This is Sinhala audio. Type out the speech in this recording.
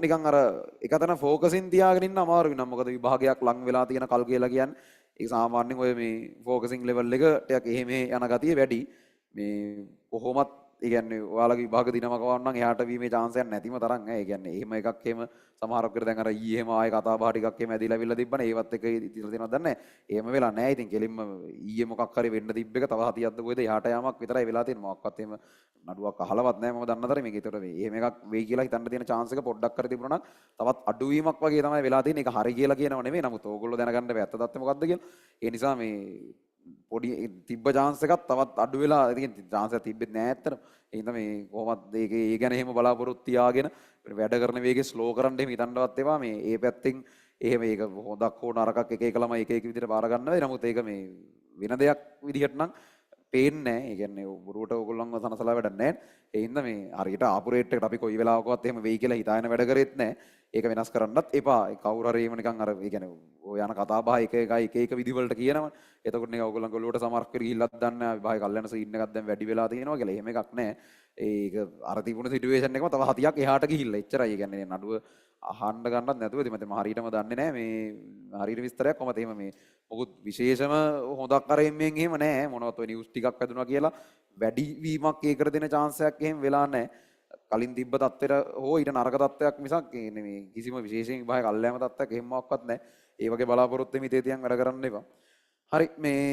නිකන් අර එකතන ફોකසින් තියාගෙන ඉන්න අමාරුයි නම් මොකද විභාගයක් ලඟ වෙලා තියෙන කල් කියලා කියන්නේ ඒක සාමාන්‍යයෙන් ඔය මේ ફોකසින් ලෙවල් එක ටිකක් එහෙම යන ගතිය වැඩි මේ කොහොමත් ඒ කියන්නේ ඔයාලගේ විභාග දිනම කවන්න නම් එයාට වීමේ chance එකක් නැතිම තරම් ඈ ඒ කියන්නේ එහෙම එකක් එහෙම සමහරක් වෙලාවට දැන් අර ඊයේ එහෙම ආයේ කතා බහ ටිකක් එහෙම ඇදිලා විල්ලා තිබ්බනේ ඒවත් එක ඉතින් තියෙනවද දන්නේ නැහැ එහෙම වෙලා නැහැ ඉතින් කෙලින්ම ඊයේ මොකක් හරි වෙන්න තිබ්බ එක තව හතියක්ද කොහෙද එහාට යාමක් විතරයි වෙලා තියෙන්නේ මොකක්වත් එහෙම නඩුවක් අහලවත් නැහැ මම දන්නතර මේක ඒතර මේ එහෙම එකක් වෙයි කියලා හිතන්න තියෙන chance එක පොඩ්ඩක් හරි තිබුණා නම් තවත් අඩුවීමක් වගේ තමයි වෙලා තියෙන්නේ ඒක හරි කියලා කියනව නෙමෙයි නමුත් ඕගොල්ලෝ දැනගන්න බෑ ඇත්ත තත්ත්වය මොකද්ද කියලා ඒ නිසා මේ පොඩි තිබ්බ chance එකක් තවත් අඩු වෙලා ඉතින් chance එක තිබ්බෙත් නෑ ඇත්තට ඒ හින්දා මේ කොහොමද ඒ ගැන එහෙම බලාපොරොත්තු තියාගෙන වැඩ කරන වේගෙ ස්ලෝ කරන්න එහෙම හිතන්නවත් ඒවා මේ ඒ පැත්තෙන් එහෙම ඒක හොඳක් හෝ නරකක් එක එක ළමයි එක එක විදිහට බාර ගන්න වෙයි නමුත් ඒක මේ වෙන දෙයක් විදිහට නම් පේන්නේ නැහැ. ඒ කියන්නේ බොරුවට ඕගොල්ලන්ව සනසලා වැඩක් නැහැ. ඒ හින්දා මේ හරියට ආපු රේට් එකට අපි කොයි වෙලාවකවත් එහෙම වෙයි කියලා හිතාගෙන වැඩ කරෙත් නැහැ. ඒක වෙනස් කරන්නත් එපා. ඒ කවුරු හරි එහෙම නිකන් අර ඒ කියන්නේ ඔය යන කතා බහ එක එක විදි වලට කියනවා. එතකොට නිකන් ඕගොල්ලන්ගේ ඔළුවට සමහරක් වෙලට ගිහිල්ලත් දන්නේ නැහැ. විභාගය කල්යන සීන් එකක් දැන් වැඩි වෙලා තියෙනවා කියලා. එහෙම එකක් නැහැ. ඒක අර තිබුණ සිටුේෂන් එකම තව හතියක් එහාට ගිහිල්ලා. එච්චරයි. ඒ කියන්නේ නඩුව අහන්න ගන්නත් නැතුව ඉතින් මම හරියටම දන්නේ නැහැ මේ හරියට විස්තරයක් කොහමද එහෙම මේ මොකුත් විශේෂම හොඳක් අරෙම්මෙන් එහෙම නැහැ මොනවත් ඔය නිවුස් ටිකක් වැදුනා කියලා වැඩි වීමක් ඒකට දෙන chance එකක් එහෙම වෙලා නැහැ කලින් තිබ්බ තත්ත්වෙට හෝ ඊට නරක තත්ත්වයක් මිසක් මේ කිසිම විශේෂයෙන් විභාග කල්යෑම තත්ත්වයක් එහෙමවත් නැහැ ඒ වගේ බලාපොරොත්තු හිතේ තියන් වැඩ කරන්න එපා හරි මේ